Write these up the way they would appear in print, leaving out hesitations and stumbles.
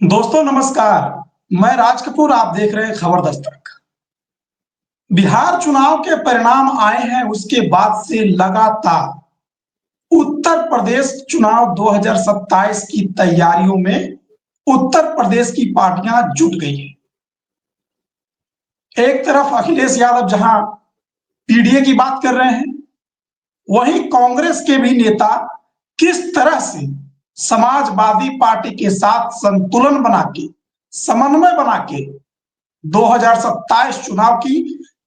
दोस्तों नमस्कार। मैं राज कपूर, आप देख रहे हैं खबर दस्तक। बिहार चुनाव के परिणाम आए हैं, उसके बाद से लगातार उत्तर प्रदेश चुनाव 2027 की तैयारियों में उत्तर प्रदेश की पार्टियां जुट गई हैं। एक तरफ अखिलेश यादव जहां पीडीए की बात कर रहे हैं, वहीं कांग्रेस के भी नेता किस तरह से समाजवादी पार्टी के साथ संतुलन बना के, समन्वय बना के 2027 चुनाव की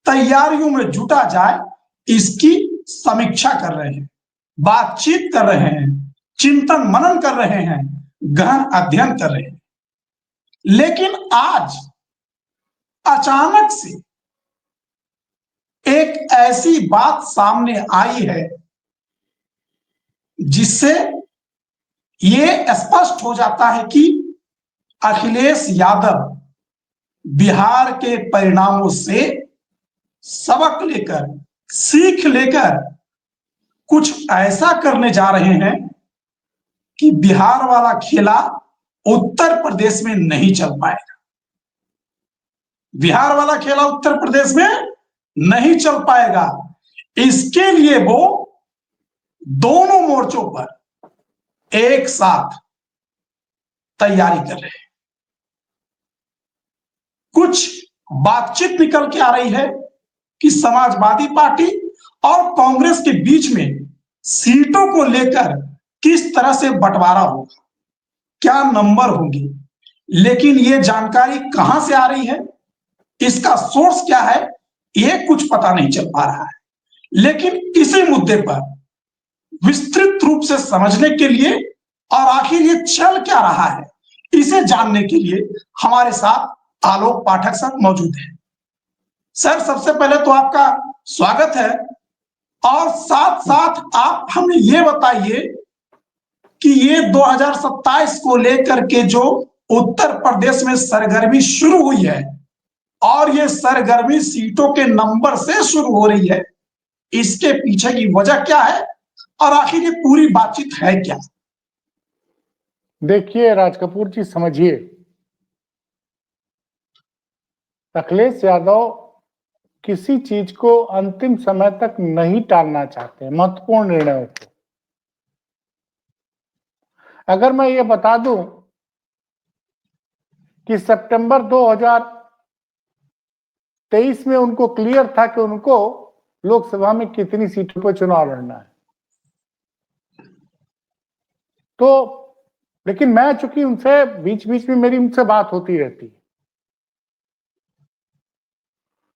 तैयारियों में जुटा जाए, इसकी समीक्षा कर रहे हैं, बातचीत कर रहे हैं, चिंतन मनन कर रहे हैं, गहन अध्ययन कर रहे हैं। लेकिन आज अचानक से एक ऐसी बात सामने आई है जिससे यह स्पष्ट हो जाता है कि अखिलेश यादव बिहार के परिणामों से सबक लेकर, सीख लेकर कुछ ऐसा करने जा रहे हैं कि बिहार वाला खेला उत्तर प्रदेश में नहीं चल पाएगा। बिहार वाला खेला उत्तर प्रदेश में नहीं चल पाएगा। इसके लिए वो दोनों मोर्चों पर एक साथ तैयारी कर रहे हैं। कुछ बातचीत निकल के आ रही है कि समाजवादी पार्टी और कांग्रेस के बीच में सीटों को लेकर किस तरह से बंटवारा होगा, क्या नंबर होंगे। लेकिन यह जानकारी कहां से आ रही है, इसका सोर्स क्या है, यह कुछ पता नहीं चल पा रहा है। लेकिन इसी मुद्दे पर विस्तृत रूप से समझने के लिए और आखिर ये चल क्या रहा है, इसे जानने के लिए हमारे साथ आलोक पाठक सर मौजूद हैं। सर, सबसे पहले तो आपका स्वागत है, और साथ साथ आप हमें ये बताइए कि ये 2027 को लेकर के जो उत्तर प्रदेश में सरगर्मी शुरू हुई है, और ये सरगर्मी सीटों के नंबर से शुरू हो रही है, इसके पीछे की वजह क्या है और आखिर ये पूरी बातचीत है क्या? देखिए राज कपूर जी, समझिए, अखिलेश यादव किसी चीज को अंतिम समय तक नहीं टालना चाहते, महत्वपूर्ण निर्णयों को। अगर मैं ये बता दूं कि सितंबर 2023 में उनको क्लियर था कि उनको लोकसभा में कितनी सीटों पर चुनाव लड़ना है, तो लेकिन मैं चूंकि उनसे बीच बीच में मेरी उनसे बात होती रहती है,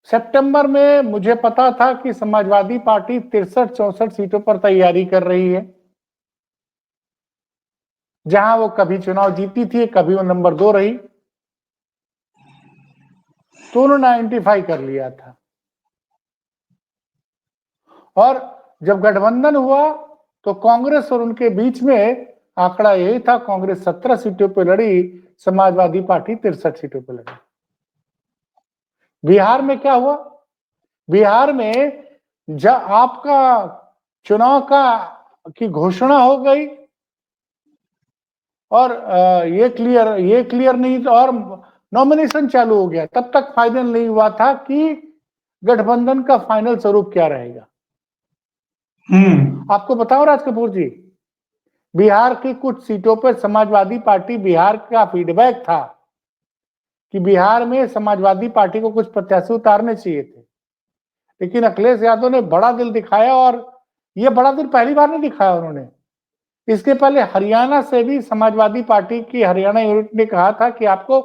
सितंबर में मुझे पता था कि समाजवादी पार्टी 63-64 सीटों पर तैयारी कर रही है, जहां वो कभी चुनाव जीती थी, कभी वो नंबर 2 रही, तो उन्होंने आइडेंटिफाई कर लिया था। और जब गठबंधन हुआ तो कांग्रेस और उनके बीच में आंकड़ा यही था, कांग्रेस 17 सीटों पर लड़ी, समाजवादी पार्टी 63 सीटों पर लड़ी। बिहार में क्या हुआ? बिहार में जब आपका चुनाव का की घोषणा हो गई और ये क्लियर नहीं था और नॉमिनेशन चालू हो गया, तब तक फाइनल नहीं हुआ था कि गठबंधन का फाइनल स्वरूप क्या रहेगा। आपको बताओ राज कपूर जी, बिहार की कुछ सीटों पर समाजवादी पार्टी, बिहार का फीडबैक था कि बिहार में समाजवादी पार्टी को कुछ प्रत्याशी उतारने चाहिए थे, लेकिन अखिलेश यादव ने बड़ा दिल दिखाया, और यह बड़ा दिल पहली बार नहीं दिखाया उन्होंने। इसके पहले हरियाणा से भी समाजवादी पार्टी की हरियाणा यूनिट ने कहा था कि आपको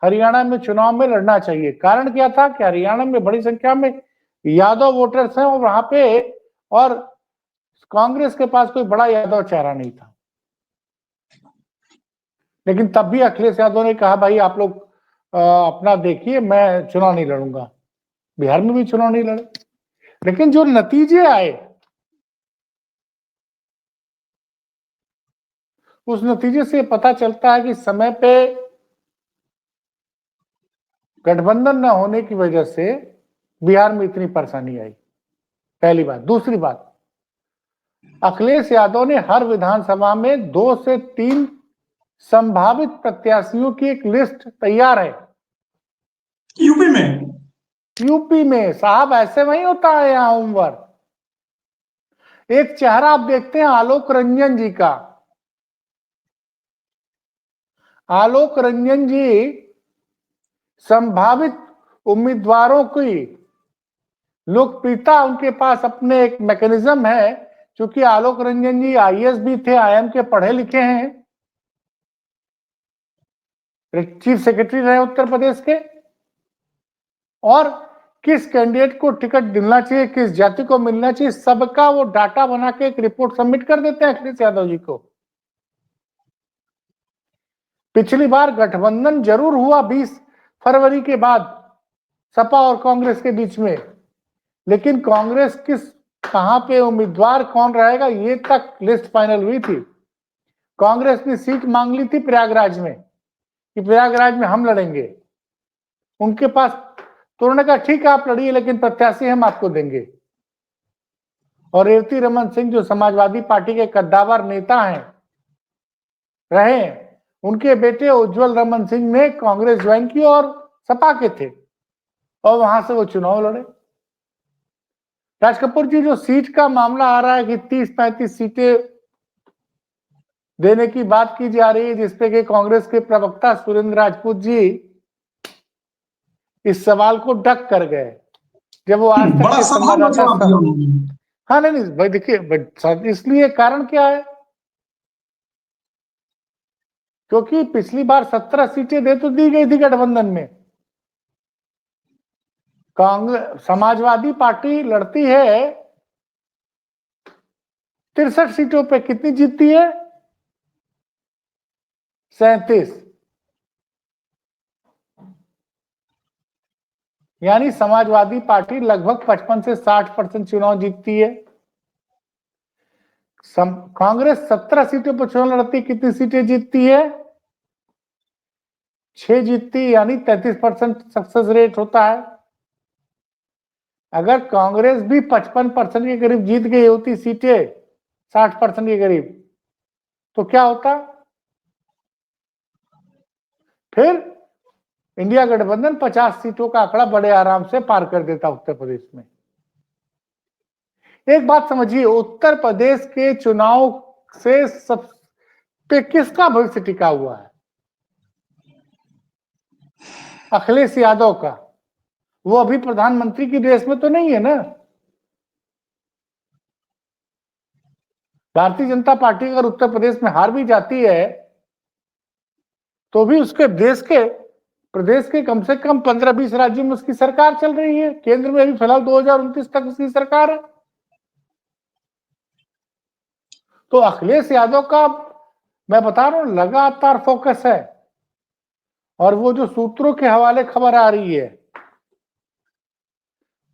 हरियाणा में चुनाव में लड़ना चाहिए। कारण क्या था कि हरियाणा में बड़ी संख्या में यादव वोटर्स हैं और वहां पे, और कांग्रेस के पास कोई बड़ा यादव चेहरा नहीं था। लेकिन तब भी अखिलेश यादव ने कहा, भाई आप लोग अपना देखिए, मैं चुनाव नहीं लड़ूंगा। बिहार में भी चुनाव नहीं लड़े, लेकिन जो नतीजे आए उस नतीजे से पता चलता है कि समय पे गठबंधन न होने की वजह से बिहार में इतनी परेशानी आई, पहली बात। दूसरी बात, अखिलेश यादव ने हर विधानसभा में 2 से 3 संभावित प्रत्याशियों की एक लिस्ट तैयार है यूपी में। यूपी में। साहब ऐसे नहीं होता है यहां उम्र। एक चेहरा आप देखते हैं आलोक रंजन जी का। आलोक रंजन जी संभावित उम्मीदवारों की लोकप्रियता, उनके पास अपने एक मैकेनिज्म है, क्योंकि आलोक रंजन जी आईएएस भी थे, आईएम के पढ़े लिखे हैं, चीफ सेक्रेटरी रहे उत्तर प्रदेश के, और किस कैंडिडेट को टिकट मिलना चाहिए, किस जाति को मिलना चाहिए, सबका वो डाटा बना के एक रिपोर्ट सबमिट कर देते हैं अखिलेश यादव जी को। पिछली बार गठबंधन जरूर हुआ 20 फरवरी के बाद सपा और कांग्रेस के बीच में, लेकिन कांग्रेस कहां पे उम्मीदवार कौन रहेगा ये तक लिस्ट फाइनल हुई थी। कांग्रेस ने सीट मांग ली थी प्रयागराज में कि प्रयागराज में हम लड़ेंगे। उनके पास तो उन्होंने कहा ठीक है आप लड़िए, लेकिन प्रत्याशी हम आपको देंगे। और रेवती रमन सिंह जो समाजवादी पार्टी के कद्दावर नेता हैं रहे, उनके बेटे उज्जवल रमन सिंह ने कांग्रेस ज्वाइन की और सपा के थे, और वहां से वो चुनाव लड़े। राज कपूर जी, जो सीट का मामला आ रहा है कि 30-35 सीटें देने की बात की जा रही है, जिसपे कि कांग्रेस के प्रवक्ता सुरेंद्र राजपूत जी इस सवाल को डक कर गए जब वो आज तक बड़ा के सवाल जवाब दिया उन्होंने। हाँ नहीं भाई देखिए, इसलिए कारण क्या है, क्योंकि पिछली बार 17 सीटें दे तो दी गई थी गठबंधन में। कांग्रेस समाजवादी पार्टी लड़ती है 63 सीटों पे, कितनी जीतती है? 37। यानी समाजवादी पार्टी लगभग 55 से 60% चुनाव जीतती है। कांग्रेस 17 सीटों पर चुनाव लड़ती, कितनी सीटें जीतती है? 6 जीतती, यानी 33% सक्सेस रेट होता है। अगर कांग्रेस भी 55% के करीब जीत गई होती सीटें, 60% के करीब, तो क्या होता? फिर इंडिया गठबंधन 50 सीटों का आंकड़ा बड़े आराम से पार कर देता उत्तर प्रदेश में। एक बात समझिए, उत्तर प्रदेश के चुनाव से सब पे किसका भविष्य टिका हुआ है? अखिलेश यादव का। वो अभी प्रधानमंत्री की रेस में तो नहीं है ना। भारतीय जनता पार्टी अगर उत्तर प्रदेश में हार भी जाती है तो भी उसके प्रदेश के कम से कम 15-20 राज्यों में उसकी सरकार चल रही है। केंद्र में भी फिलहाल 2029 तक उसकी सरकार है। तो अखिलेश यादव का, मैं बता रहा हूं, लगातार फोकस है। और वो जो सूत्रों के हवाले खबर आ रही है,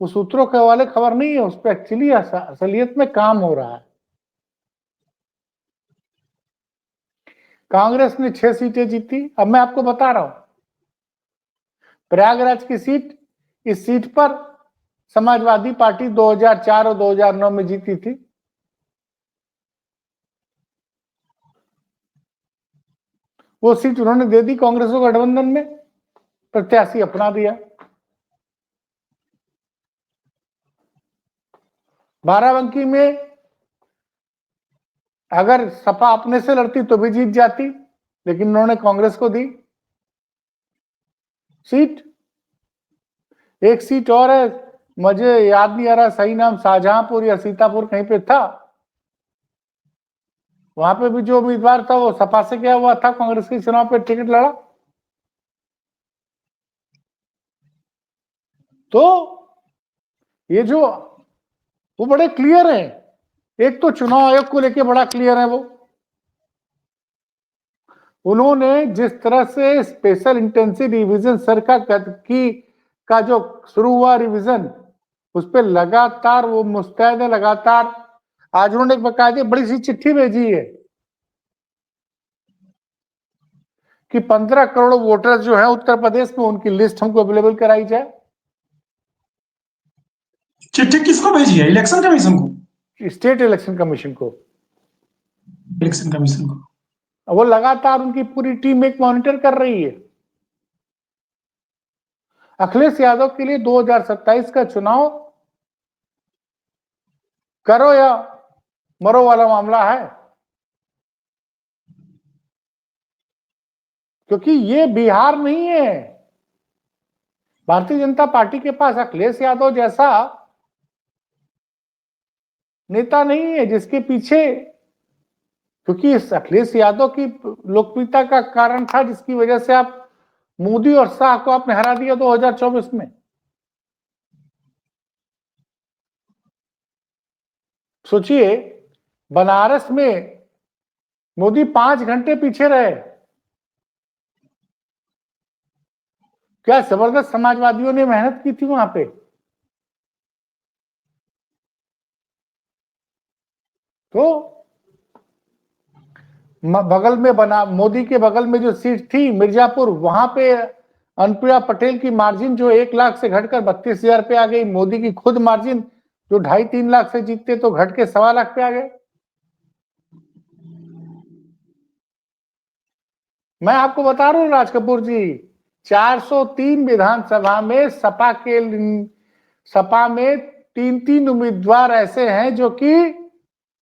वो सूत्रों के हवाले खबर नहीं है, उस पर एक्चुअली असलियत में काम हो रहा है। कांग्रेस ने 6 सीटें जीती। अब मैं आपको बता रहा हूं, प्रयागराज की सीट, इस सीट पर समाजवादी पार्टी 2004 और 2009 में जीती थी। वो सीट उन्होंने दे दी कांग्रेस को गठबंधन में, प्रत्याशी अपना दिया। बाराबंकी में अगर सपा अपने से लड़ती तो भी जीत जाती, लेकिन उन्होंने कांग्रेस को दी सीट। एक सीट और है, मुझे याद नहीं आ रहा सही नाम, शाहजहांपुर या सीतापुर कहीं पे था। वहां पे भी जो उम्मीदवार था वो सपा से गया हुआ था, कांग्रेस के चुनाव पे टिकट लड़ा। तो ये जो वो बड़े क्लियर है। एक तो चुनाव आयोग को लेके बड़ा क्लियर है वो। उन्होंने जिस तरह से स्पेशल इंटेंसिव रिवीजन सर का जो शुरू हुआ रिवीजन, उस पर लगातार वो मुस्तैद है। लगातार आज उन्होंने एक बकायदे बड़ी सी चिट्ठी भेजी है कि 15 करोड़ वोटर्स जो है उत्तर प्रदेश में, उनकी लिस्ट हमको अवेलेबल कराई जाए। चिट्ठी किसको भेजी है? इलेक्शन कमीशन को? स्टेट इलेक्शन कमीशन को। इलेक्शन कमीशन को। वो लगातार उनकी पूरी टीम एक मॉनिटर कर रही है। अखिलेश यादव के लिए 2027 का चुनाव करो या मरो वाला मामला है, क्योंकि ये बिहार नहीं है। भारतीय जनता पार्टी के पास अखिलेश यादव जैसा नेता नहीं है जिसके पीछे, क्योंकि इस अखिलेश यादव की लोकप्रियता का कारण था जिसकी वजह से आप मोदी और शाह को आपने हरा दिया 2024 में। सोचिए, बनारस में मोदी 5 घंटे पीछे रहे। क्या जबरदस्त समाजवादियों ने मेहनत की थी वहां पे। तो बगल में बना, मोदी के बगल में जो सीट थी मिर्जापुर, वहां पे अनुप्रिया पटेल की मार्जिन जो 1 लाख से घटकर 32,000 पे आ गई। मोदी की खुद मार्जिन जो 2.5-3 लाख से जीतते तो घट के 1.25 लाख पे आ गए। मैं आपको बता रहा हूं राज कपूर जी, 403 विधानसभा में सपा में 3-3 उम्मीदवार ऐसे हैं जो कि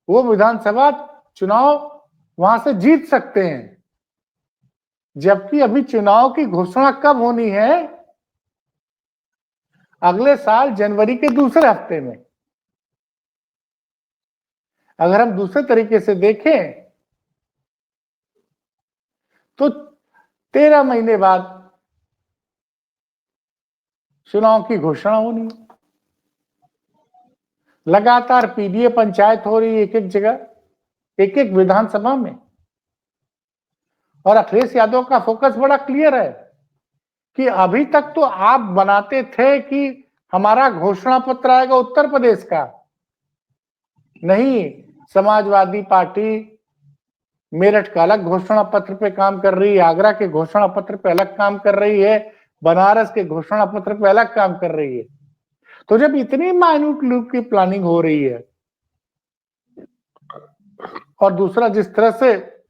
वो विधानसभा चुनाव वहां से जीत सकते हैं, जबकि अभी चुनाव की घोषणा कब होनी है? अगले साल जनवरी के दूसरे हफ्ते में। अगर हम दूसरे तरीके से देखें तो 13 महीने बाद चुनाव की घोषणा होनी है। लगातार पीडीए पंचायत हो रही है एक एक जगह, एक एक विधानसभा में। और अखिलेश यादव का फोकस बड़ा क्लियर है कि अभी तक तो आप बनाते थे कि हमारा घोषणा पत्र आएगा उत्तर प्रदेश का, नहीं, समाजवादी पार्टी मेरठ का अलग घोषणा पत्र पे काम कर रही है, आगरा के घोषणा पत्र पे अलग काम कर रही है, बनारस के घोषणा पत्र पे अलग काम कर रही है। तो जब इतनी माइन्यूट लूप की प्लानिंग हो रही है, और दूसरा जिस तरह से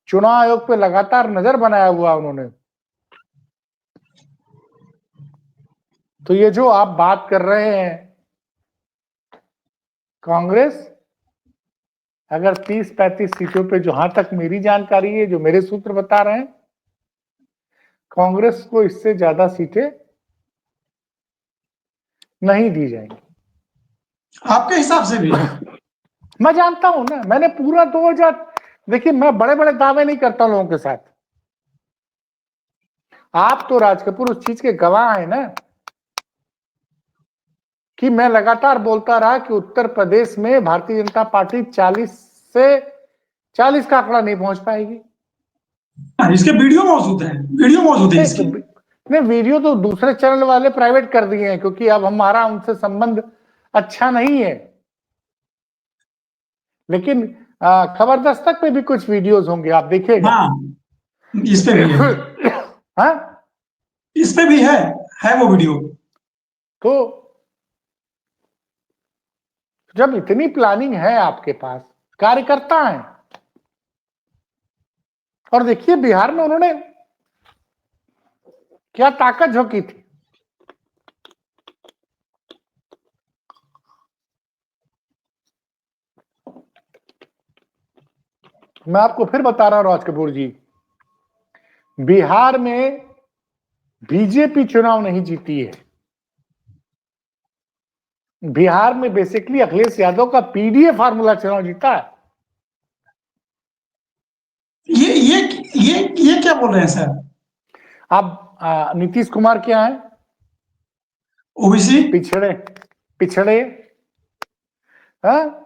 चुनाव आयोग पे लगातार नजर बनाया हुआ उन्होंने, तो ये जो आप बात कर रहे हैं, कांग्रेस अगर 30-35 सीटों पे, जहां तक मेरी जानकारी है, जो मेरे सूत्र बता रहे हैं, कांग्रेस को इससे ज्यादा सीटें नहीं दी जाएंगी। आपके हिसाब से भी? मैं जानता हूं ना, मैंने पूरा 2000, देखिए मैं बड़े बड़े दावे नहीं करता लोगों के साथ। आप तो राज कपूर उस चीज के गवाह हैं ना कि मैं लगातार बोलता रहा कि उत्तर प्रदेश में भारतीय जनता पार्टी 40 का आंकड़ा नहीं पहुंच पाएगी। इसके वीडियो मौजूद है, वीडियो मौजूद है इसकी। नहीं, वीडियो तो दूसरे चैनल वाले प्राइवेट कर दिए हैं, क्योंकि अब हमारा उनसे संबंध अच्छा नहीं है। लेकिन खबर दस्तक पे भी कुछ वीडियोस होंगे, आप देखिएगा। हाँ, इस पे भी है। हाँ, इस पे भी है वो वीडियो। तो जब इतनी प्लानिंग है आपके पास, कार्यकर्ता है, और देखिए बिहार में उन्होंने क्या ताकत झोंकी थी। मैं आपको फिर बता रहा हूं राज कपूर जी, बिहार में बीजेपी चुनाव नहीं जीती है। बिहार में बेसिकली अखिलेश यादव का पीडीए फार्मूला चुनाव जीता है। ये क्या बोल रहे हैं सर? अब नीतीश कुमार क्या है? ओबीसी। पिछड़े, पिछड़े। हाँ,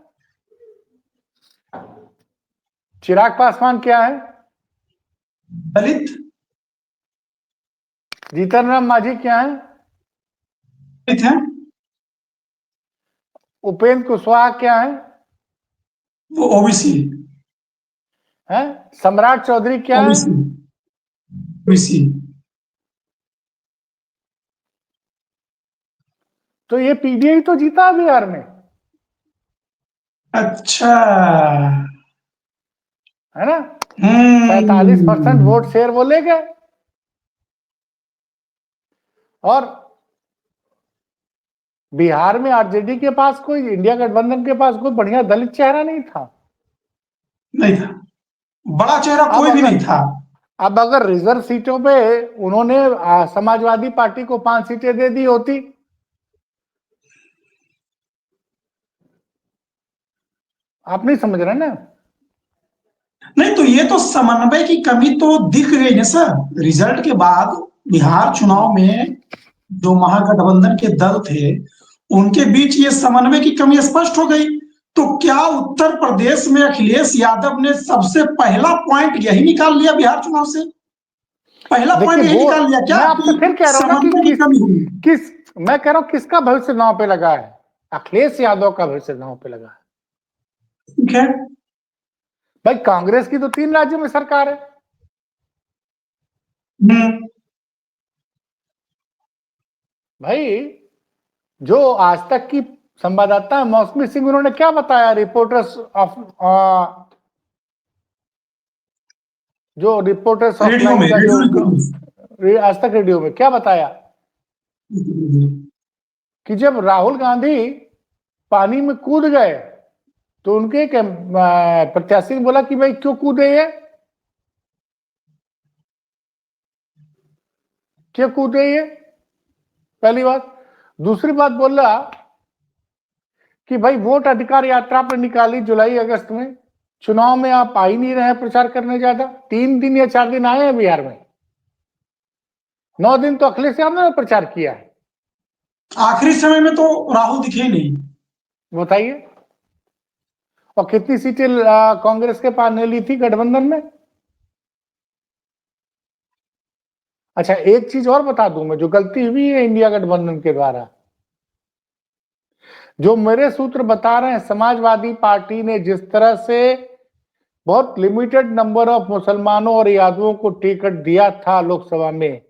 चिराग पासवान क्या है? दलित। जीतन राम मांझी क्या है? दलित है। उपेंद्र कुशवाहा क्या है? वो ओबीसी। है? सम्राट चौधरी क्या है? ओबीसी। ओबीसी। तो ये पीडीए तो जीता बिहार में, अच्छा। है ना? 47% वोट शेयर वो ले गए। और बिहार में आरजेडी के पास कोई, इंडिया गठबंधन के पास कोई बढ़िया दलित चेहरा नहीं था। नहीं था, बड़ा चेहरा कोई भी नहीं था। अब अगर रिजर्व सीटों पे उन्होंने समाजवादी पार्टी को 5 सीटें दे दी होती, आप नहीं समझ रहे ना। नहीं तो ये तो समन्वय की कमी तो दिख गई ना सर। रिजल्ट के बाद बिहार चुनाव में जो महागठबंधन के दल थे उनके बीच ये समन्वय की कमी स्पष्ट हो गई। तो क्या उत्तर प्रदेश में अखिलेश यादव ने सबसे पहला पॉइंट यही निकाल लिया बिहार चुनाव से? पहला पॉइंट देखिए यही वो, निकाल लिया क्या मैं आपसे कि फिर कह रहा हूं ना कि समन्वय की कमी हुई? मैं कह रहा हूं किसका भविष्य दांव पे लगा है? अखिलेश यादव का भविष्य दांव पे लगा है। ठीक है। भाई कांग्रेस की तो 3 राज्यों में सरकार है। भाई जो आज तक की संवाददाता है मौसमी सिंह, उन्होंने क्या बताया रिपोर्टर्स ऑफ रेडियो में, लाइन का रेडियो जो आज तक रेडियो में क्या बताया कि जब राहुल गांधी पानी में कूद गए तो उनके एक प्रत्याशी ने बोला कि भाई क्यों कूदे ये, क्यों कूदे ये, पहली बात। दूसरी बात बोला कि भाई वोट अधिकार यात्रा पर निकाली जुलाई अगस्त में, चुनाव में आप आ ही नहीं रहे प्रचार करने। ज्यादा 3 दिन या 4 दिन आए हैं बिहार में, 9 दिन तो अखिलेश यादव ने प्रचार किया है। आखिरी समय में तो राहुल दिखे ही नहीं। बताइए। और कितनी सीटें कांग्रेस के पास ने ली थी गठबंधन में? अच्छा एक चीज और बता दूं मैं, जो गलती हुई है इंडिया गठबंधन के द्वारा, जो मेरे सूत्र बता रहे हैं, समाजवादी पार्टी ने जिस तरह से बहुत लिमिटेड नंबर ऑफ मुसलमानों और यादवों को टिकट दिया था लोकसभा में,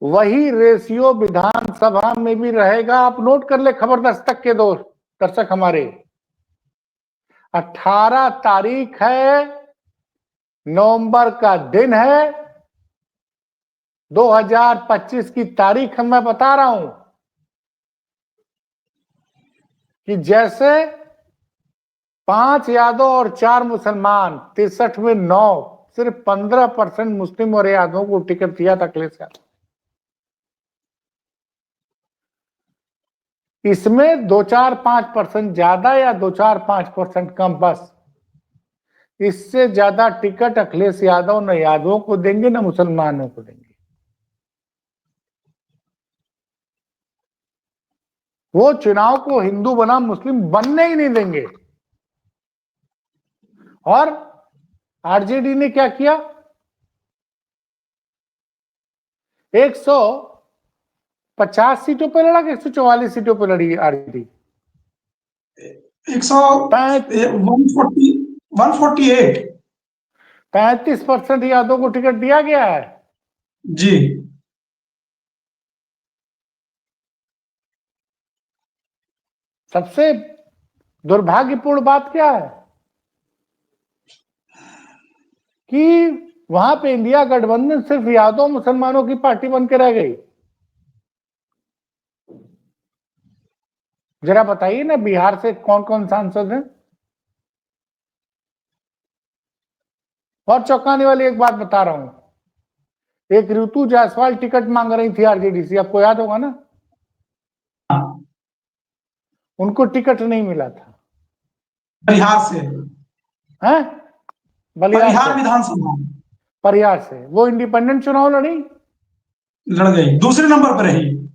वही रेशियो विधानसभा में भी रहेगा। आप नोट कर ले खबर दस्तक के दोस्त दर्शक हमारे, 18 तारीख है, नवंबर का दिन है, 2025 की तारीख है। मैं बता रहा हूं कि जैसे 5 यादव और 4 मुसलमान, 63 में 9, सिर्फ 15% मुस्लिम और यादवों को टिकट दिया था अखिलेश यादव। इसमें 2-4-5% ज्यादा या 2-4-5% कम, बस। इससे ज्यादा टिकट अखिलेश यादव न यादवों को देंगे न मुसलमानों को देंगे। वो चुनाव को हिंदू बनाम मुस्लिम बनने ही नहीं देंगे। और आरजेडी ने क्या किया? 150 सीटों पर लड़ा कि 144 सीटों पर लड़ी आरजेडी? 148। 35% यादवों को टिकट दिया गया है। जी। सबसे दुर्भाग्यपूर्ण बात क्या है कि वहां पे इंडिया गठबंधन सिर्फ यादव मुसलमानों की पार्टी बन के रह गई। जरा बताइए ना बिहार से कौन कौन सांसद हैं? और चौंकाने वाली एक बात बता रहा हूं, एक ऋतु जायसवाल टिकट मांग रही थी आरजेडी से, आपको याद होगा ना? उनको टिकट नहीं मिला था। परिहार से, हैं? बलिहार परिहार से, विधानसभा परिहार से वो इंडिपेंडेंट चुनाव लड़ी लड़ गई, दूसरे नंबर पर रही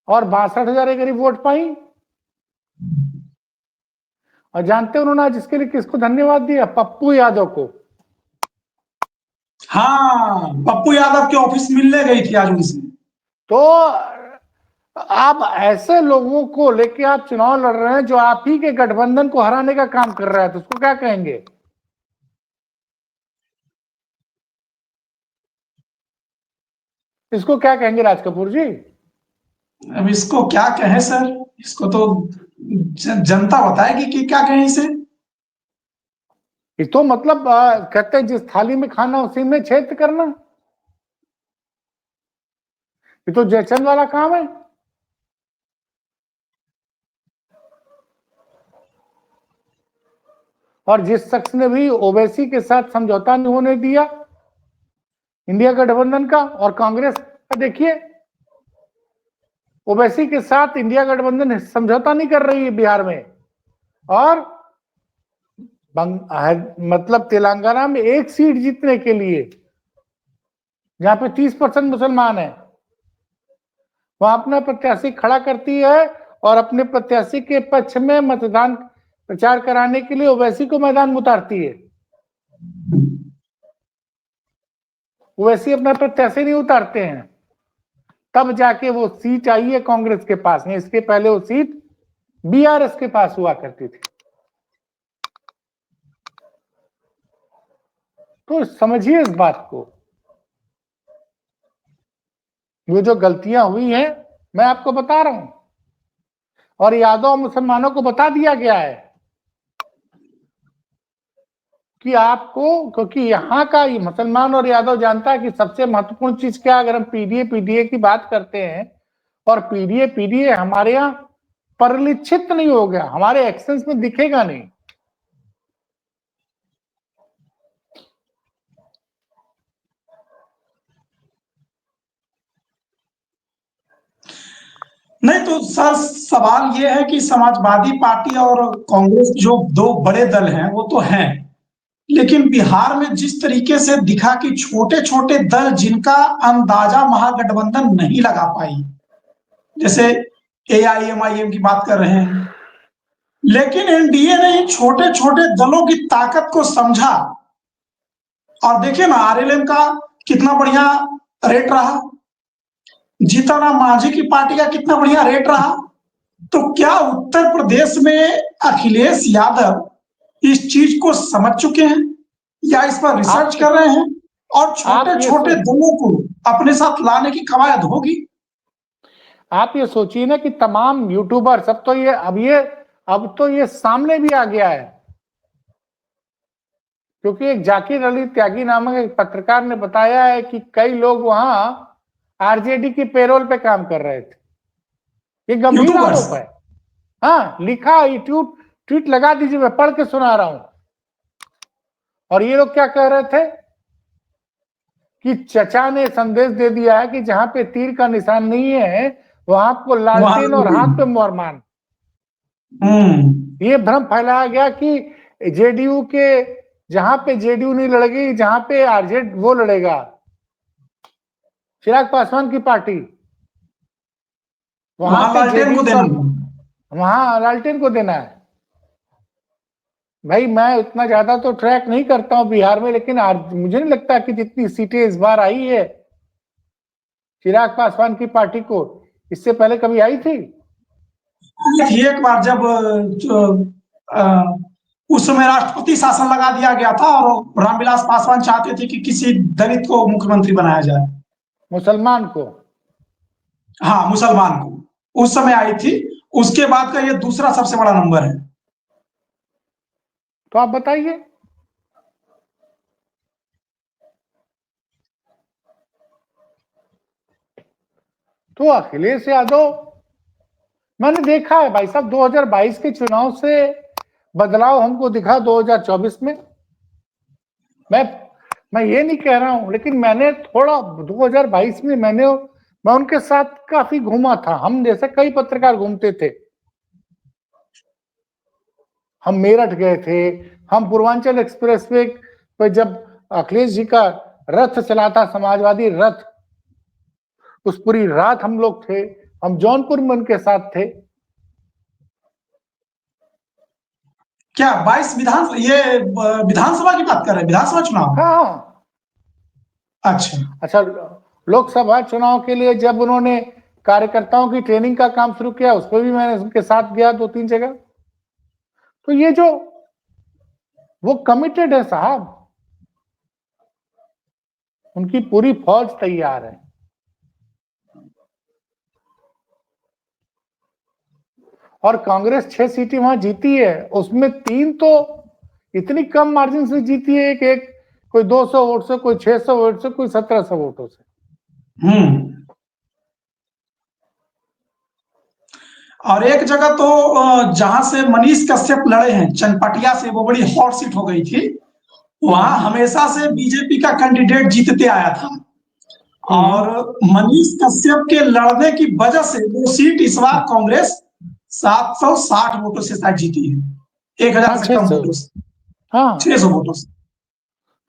और 62,000 के करीब वोट पाई। और जानते उन्होंने आज इसके लिए किसको धन्यवाद दिया? पप्पू यादव को। हाँ, पप्पू यादव के ऑफिस मिलने गई थी आज उनसे। तो आप ऐसे लोगों को लेके आप चुनाव लड़ रहे हैं जो आप ही के गठबंधन को हराने का काम कर रहा है, तो उसको क्या कहेंगे? इसको क्या कहेंगे राज कपूर जी? अब इसको क्या कहें सर, इसको तो जनता बताएगी कि क्या कहें इसे। ये तो मतलब कहते हैं जिस थाली में खाना उसी में छेद करना। ये तो जयचंद वाला काम है। और जिस शख्स ने भी ओवैसी के साथ समझौता नहीं होने दिया इंडिया गठबंधन का और कांग्रेस का, देखिए ओवैसी के साथ इंडिया गठबंधन समझौता नहीं कर रही है बिहार में, और मतलब तेलंगाना में एक सीट जीतने के लिए जहां पे 30% मुसलमान है वहां अपना प्रत्याशी खड़ा करती है और अपने प्रत्याशी के पक्ष में मतदान प्रचार कराने के लिए ओवैसी को मैदान में उतारती है। ओवैसी अपना प्रत्याशी नहीं उतारते हैं, तब जाके वो सीट आई है कांग्रेस के पास नहीं, इसके पहले वो सीट बीआरएस के पास हुआ करती थी। तो समझिए इस बात को, ये जो गलतियां हुई हैं मैं आपको बता रहा हूं, और यादव मुसलमानों को बता दिया गया है कि आपको, क्योंकि यहाँ का मुसलमान और यादव जानता है कि सबसे महत्वपूर्ण चीज क्या, अगर हम पीडीए की बात करते हैं और पीडीए हमारे यहाँ परिलक्षित नहीं हो गया, हमारे एक्शंस में दिखेगा नहीं। नहीं तो सर सवाल ये है कि समाजवादी पार्टी और कांग्रेस जो दो बड़े दल हैं वो तो हैं, लेकिन बिहार में जिस तरीके से दिखा कि छोटे छोटे दल जिनका अंदाजा महागठबंधन नहीं लगा पाई, जैसे एआईएमआईएम की बात कर रहे हैं, लेकिन एनडीए ने इन छोटे छोटे दलों की ताकत को समझा और देखिए ना आरएलएम का कितना बढ़िया रेट रहा, जीतन मांझी की पार्टी का कितना बढ़िया रेट रहा। तो क्या उत्तर प्रदेश में अखिलेश यादव इस चीज को समझ चुके हैं या इस पर रिसर्च कर रहे हैं और छोटे छोटे दलों को अपने साथ लाने की कवायद होगी? आप ये सोचिए ना कि तमाम यूट्यूबर सब तो अब तो ये सामने भी आ गया है, क्योंकि एक जाकिर अली त्यागी नामक एक पत्रकार ने बताया है कि कई लोग वहां आरजेडी की पेरोल पे काम कर रहे थे। ये गंभीर आरोप है। हाँ, लिखा ये ट्वीट लगा दीजिए, मैं पढ़ के सुना रहा हूं। और ये लोग क्या कह रहे थे कि चचा ने संदेश दे दिया है कि जहां पे तीर का निशान नहीं है वहां आपको लालटेन और हाथ पे मोहर मान। ये भ्रम फैलाया गया कि जेडीयू के जहां पे जेडीयू नहीं लड़ेगी, जहां पे आरजेड वो लड़ेगा, चिराग पासवान की पार्टी, वहां पे जेडीयू का वहां लालटेन को देना है। भाई मैं उतना ज्यादा तो ट्रैक नहीं करता हूं बिहार में, लेकिन मुझे नहीं लगता कि जितनी सीटें इस बार आई है चिराग पासवान की पार्टी को, इससे पहले कभी आई थी। एक बार जब उस समय राष्ट्रपति शासन लगा दिया गया था और रामविलास पासवान चाहते थे कि किसी दलित को मुख्यमंत्री बनाया जाए, मुसलमान को। हाँ मुसलमान को, उस समय आई थी। उसके बाद का ये दूसरा सबसे बड़ा नंबर है। तो आप बताइए, तो अखिलेश यादव, मैंने देखा है भाई साहब 2022 के चुनाव से बदलाव हमको दिखा 2024 में। मैं ये नहीं कह रहा हूं, लेकिन मैंने थोड़ा 2022 में मैं उनके साथ काफी घूमा था। हम जैसे कई पत्रकार घूमते थे, हम मेरठ गए थे, हम पूर्वांचल एक्सप्रेस वे पे जब अखिलेश जी का रथ चला था, समाजवादी रथ, उस पूरी रात हम लोग थे, हम जौनपुर में उनके साथ थे। क्या 22 विधानसभा की बात कर रहे हैं, विधानसभा चुनाव? हाँ। अच्छा, लोकसभा चुनाव के लिए जब उन्होंने कार्यकर्ताओं की ट्रेनिंग का काम शुरू किया, उस पर भी मैंने उनके साथ गया 2-3 जगह। तो ये जो वो कमिटेड है साहब, उनकी पूरी फौज तैयार है। और कांग्रेस 6 सीटें वहां जीती है, उसमें 3 तो इतनी कम मार्जिन से जीती है कि कोई 200 वोट से, कोई 600 वोट से, कोई 1700 वोटों से। और एक जगह तो जहां से मनीष कश्यप लड़े हैं चनपटिया से, वो बड़ी हॉट सीट हो गई थी। वहां हमेशा से बीजेपी का कैंडिडेट जीतते आया था, और मनीष कश्यप के लड़ने की वजह से वो सीट इस बार कांग्रेस 760 वोटों से शायद जीती है, 1000 से कम वोटों से, हाँ 600 वोटों से।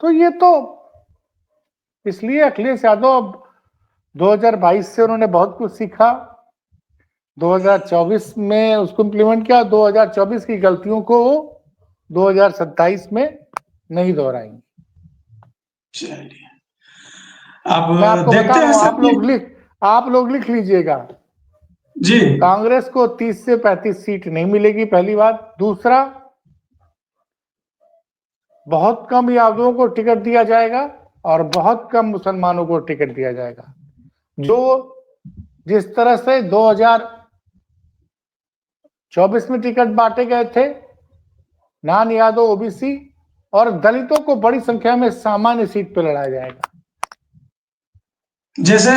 तो ये तो इसलिए अखिलेश यादव 2022 से उन्होंने बहुत कुछ सीखा, 2024 में उसको इम्प्लीमेंट किया, 2024 की गलतियों को 2027 में नहीं दोहराएंगे। चलिए अब मैं आपको बता रहा हूं, आप लोग लिख लीजिएगा जी। कांग्रेस को 30 से 35 सीट नहीं मिलेगी, पहली बात। दूसरा, बहुत कम यादवों को टिकट दिया जाएगा और बहुत कम मुसलमानों को टिकट दिया जाएगा। जो जिस तरह से 2024 में टिकट बांटे गए थे, नान यादव, ओबीसी और दलितों को बड़ी संख्या में सामान्य सीट पर लड़ाया जाएगा, जैसे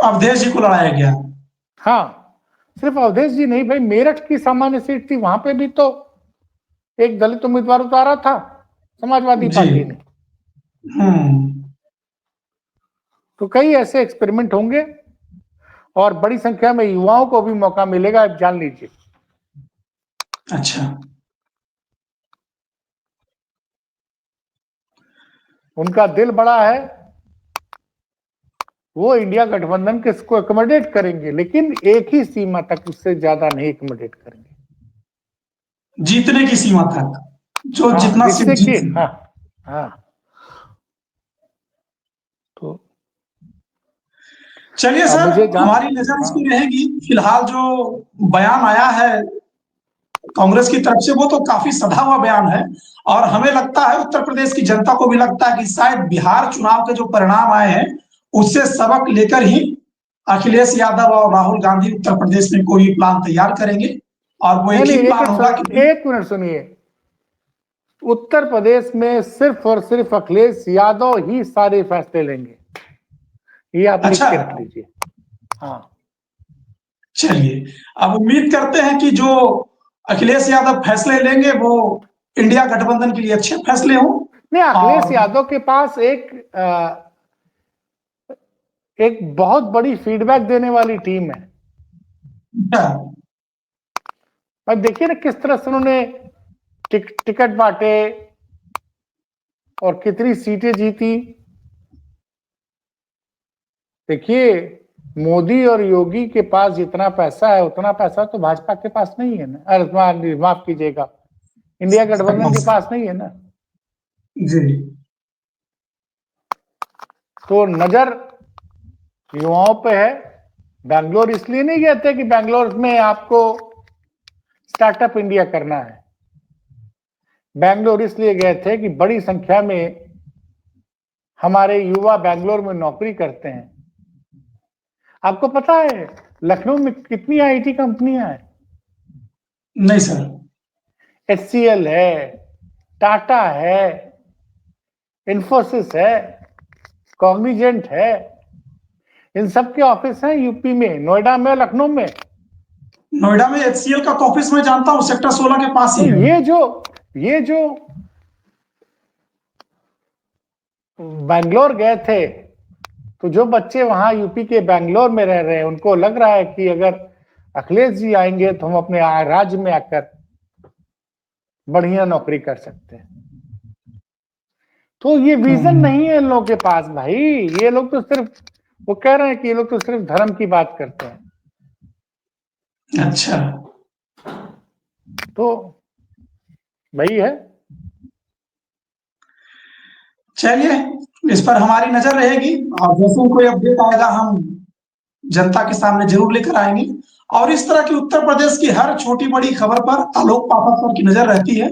अवधेश जी को लड़ाया गया। हाँ, सिर्फ अवधेश जी नहीं भाई, मेरठ की सामान्य सीट थी, वहां पे भी तो एक दलित उम्मीदवार उतारा था समाजवादी पार्टी ने। तो कई ऐसे एक्सपेरिमेंट होंगे और बड़ी संख्या में युवाओं को भी मौका मिलेगा, आप जान लीजिए। अच्छा, उनका दिल बड़ा है, वो इंडिया गठबंधन के इसको एकोमोडेट करेंगे, लेकिन एक ही सीमा तक, उससे ज्यादा नहीं एकोमोडेट करेंगे, जीतने की सीमा तक, जो जितना जिससे कि तो चलिए सर, हमारी नजर इस पर रहेगी। फिलहाल जो बयान आया है कांग्रेस की तरफ से, वो तो काफी सधा हुआ बयान है, और हमें लगता है, उत्तर प्रदेश की जनता को भी लगता है कि शायद बिहार चुनाव के जो परिणाम आए हैं उससे सबक लेकर ही अखिलेश यादव और राहुल गांधी उत्तर प्रदेश में कोई प्लान तैयार करेंगे, और वो एक ही प्लान होगा कि एक मिनट सुनिए, उत्तर प्रदेश में सिर्फ और सिर्फ अखिलेश यादव ही सारे फैसले लेंगे, ये आप लिख के रख लीजिए। हाँ, चलिए, अब उम्मीद करते हैं कि जो अखिलेश यादव फैसले लेंगे वो इंडिया गठबंधन के लिए अच्छे फैसले हों। नहीं, अखिलेश यादव के पास एक बहुत बड़ी फीडबैक देने वाली टीम है। अब देखिए ना किस तरह से उन्होंने टिकट बांटे और कितनी सीटें जीती। देखिए, मोदी और योगी के पास जितना पैसा है उतना पैसा तो भाजपा के पास नहीं है ना, अरे माफ कीजिएगा, इंडिया गठबंधन के पास नहीं है ना जी। तो नजर युवाओं पे है। बैंगलोर इसलिए नहीं गए थे कि बैंगलोर में आपको स्टार्टअप इंडिया करना है, बैंगलोर इसलिए गए थे कि बड़ी संख्या में हमारे युवा बैंगलोर में नौकरी करते हैं। आपको पता है लखनऊ में कितनी आईटी कंपनियां हैं? नहीं सर। HCL है, टाटा है, इन्फोसिस है, कॉग्निजेंट है, इन सब के ऑफिस हैं यूपी में, नोएडा में, लखनऊ में। नोएडा में HCL का ऑफिस मैं जानता हूं, सेक्टर 16 के पास ही है। ये जो बैंगलोर गए थे, तो जो बच्चे वहां यूपी के बैंगलोर में रह रहे हैं, उनको लग रहा है कि अगर अखिलेश जी आएंगे तो हम अपने राज्य में आकर बढ़िया नौकरी कर सकते हैं। तो ये विजन नहीं है इन लोगों के पास भाई, ये लोग तो सिर्फ, वो कह रहे हैं कि ये लोग तो सिर्फ धर्म की बात करते हैं। अच्छा, तो वही है। चलिए, इस पर हमारी नजर रहेगी, और जैसे कोई अपडेट आएगा हम जनता के सामने जरूर लेकर आएंगे। और इस तरह की उत्तर प्रदेश की हर छोटी बड़ी खबर पर आलोक पाठक सर की नजर रहती है,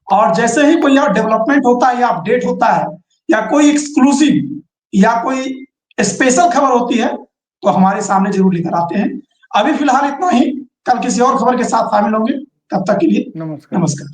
और जैसे ही कोई डेवलपमेंट होता है या अपडेट होता है या कोई एक्सक्लूसिव या कोई स्पेशल खबर होती है तो हमारे सामने जरूर लेकर आते हैं। अभी फिलहाल इतना ही, कल किसी और खबर के साथ शामिल होंगे, तब तक के लिए नमस्कार। नमस्कार।